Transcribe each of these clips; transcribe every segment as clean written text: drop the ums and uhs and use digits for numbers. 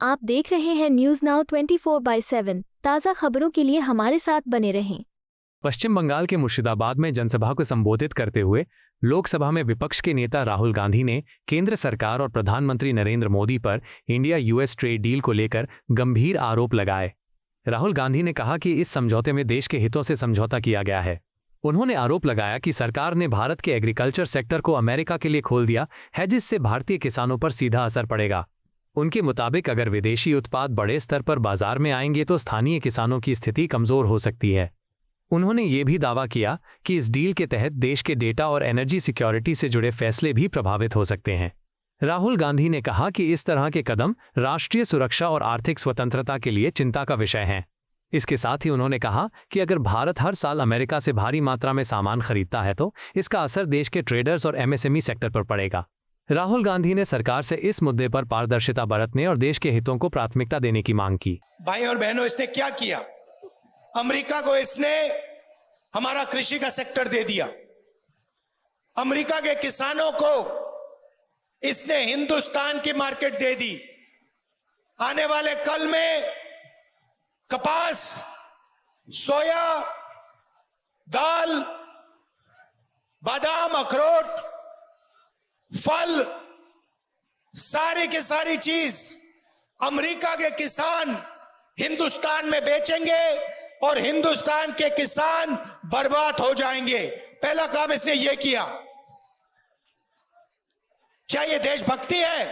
आप देख रहे हैं न्यूज नाउ 24/7। ताज़ा खबरों के लिए हमारे साथ बने रहें। पश्चिम बंगाल के मुर्शिदाबाद में जनसभा को संबोधित करते हुए लोकसभा में विपक्ष के नेता राहुल गांधी ने केंद्र सरकार और प्रधानमंत्री नरेंद्र मोदी पर इंडिया यूएस ट्रेड डील को लेकर गंभीर आरोप लगाए। राहुल गांधी ने कहा कि इस समझौते में देश के हितों से समझौता किया गया है। उन्होंने आरोप लगाया कि सरकार ने भारत के एग्रीकल्चर सेक्टर को अमेरिका के लिए खोल दिया है, जिससे भारतीय किसानों पर सीधा असर पड़ेगा। उनके मुताबिक अगर विदेशी उत्पाद बड़े स्तर पर बाजार में आएंगे तो स्थानीय किसानों की स्थिति कमजोर हो सकती है। उन्होंने ये भी दावा किया कि इस डील के तहत देश के डेटा और एनर्जी सिक्योरिटी से जुड़े फैसले भी प्रभावित हो सकते हैं। राहुल गांधी ने कहा कि इस तरह के कदम राष्ट्रीय सुरक्षा और आर्थिक स्वतंत्रता के लिए चिंता का विषय हैं। इसके साथ ही उन्होंने कहा कि अगर भारत हर साल अमेरिका से भारी मात्रा में सामान खरीदता है तो इसका असर देश के ट्रेडर्स और एमएसएमई सेक्टर पर पड़ेगा। राहुल गांधी ने सरकार से इस मुद्दे पर पारदर्शिता बरतने और देश के हितों को प्राथमिकता देने की मांग की। भाई और बहनों, इसने क्या किया? अमेरिका को इसने हमारा कृषि का सेक्टर दे दिया। अमेरिका के किसानों को इसने हिंदुस्तान की मार्केट दे दी। आने वाले कल में कपास, सोया, दाल, बादाम, अखरोट, फल, सारी की सारी चीज अमेरिका के किसान हिंदुस्तान में बेचेंगे और हिंदुस्तान के किसान बर्बाद हो जाएंगे। पहला काम इसने यह किया। क्या यह देशभक्ति है?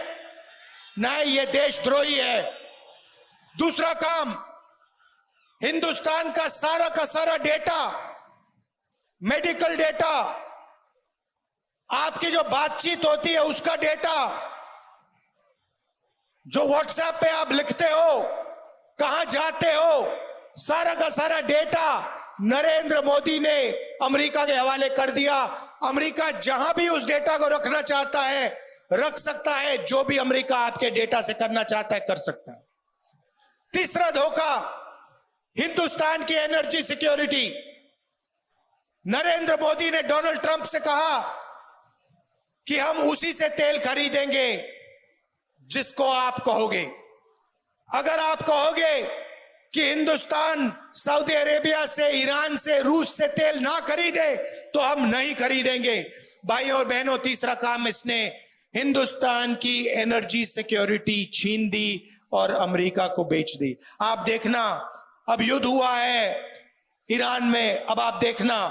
नहीं, यह देशद्रोही है। दूसरा काम, हिंदुस्तान का सारा डेटा, मेडिकल डेटा, आपकी जो बातचीत होती है उसका डेटा, जो व्हाट्सएप पे आप लिखते हो, कहां जाते हो, सारा का सारा डेटा नरेंद्र मोदी ने अमेरिका के हवाले कर दिया। अमेरिका जहां भी उस डेटा को रखना चाहता है रख सकता है। जो भी अमेरिका आपके डेटा से करना चाहता है कर सकता है। तीसरा धोखा, हिंदुस्तान की एनर्जी सिक्योरिटी। नरेंद्र मोदी ने डोनाल्ड ट्रंप से कहा कि हम उसी से तेल खरीदेंगे जिसको आप कहोगे। अगर आप कहोगे कि हिंदुस्तान सऊदी अरेबिया से, ईरान से, रूस से तेल ना खरीदे तो हम नहीं खरीदेंगे। भाई और बहनों, तीसरा काम, इसने हिंदुस्तान की एनर्जी सिक्योरिटी छीन दी और अमेरिका को बेच दी। आप देखना, अब युद्ध हुआ है ईरान में, अब आप देखना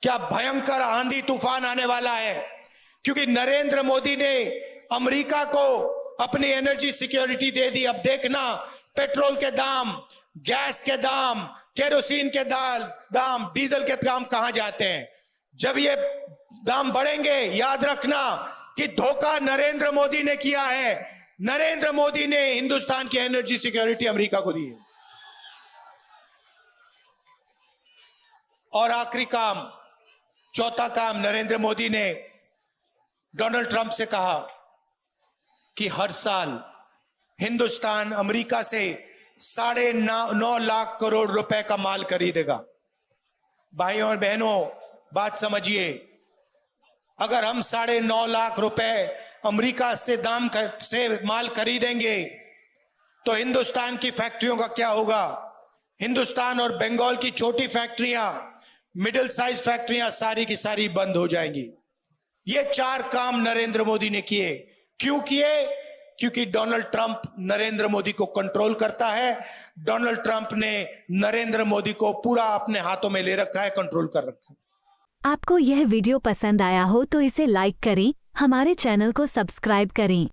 क्या भयंकर आंधी तूफान आने वाला है, क्योंकि नरेंद्र मोदी ने अमेरिका को अपनी एनर्जी सिक्योरिटी दे दी। अब देखना पेट्रोल के दाम, गैस के दाम, केरोसिन के दाम, डीजल के दाम कहां जाते हैं। जब ये दाम बढ़ेंगे, याद रखना कि धोखा नरेंद्र मोदी ने किया है। नरेंद्र मोदी ने हिंदुस्तान की एनर्जी सिक्योरिटी अमेरिका को दी है। और आखिरी काम, चौथा काम, नरेंद्र मोदी ने डोनाल्ड ट्रंप से कहा कि हर साल हिंदुस्तान अमेरिका से 9.5 लाख करोड़ रुपए का माल खरीदेगा। भाइयों और बहनों, बात समझिए, अगर हम 9.5 लाख रुपए अमेरिका से माल खरीदेंगे तो हिंदुस्तान की फैक्ट्रियों का क्या होगा? हिंदुस्तान और बंगाल की छोटी फैक्ट्रियां, मिडिल साइज फैक्ट्रियां सारी की सारी बंद हो जाएंगी। ये 4 काम नरेंद्र मोदी ने किए। क्यों किए? क्योंकि डोनाल्ड ट्रंप नरेंद्र मोदी को कंट्रोल करता है। डोनाल्ड ट्रंप ने नरेंद्र मोदी को पूरा अपने हाथों में ले रखा है, कंट्रोल कर रखा है। आपको यह वीडियो पसंद आया हो तो इसे लाइक करें, हमारे चैनल को सब्सक्राइब करें।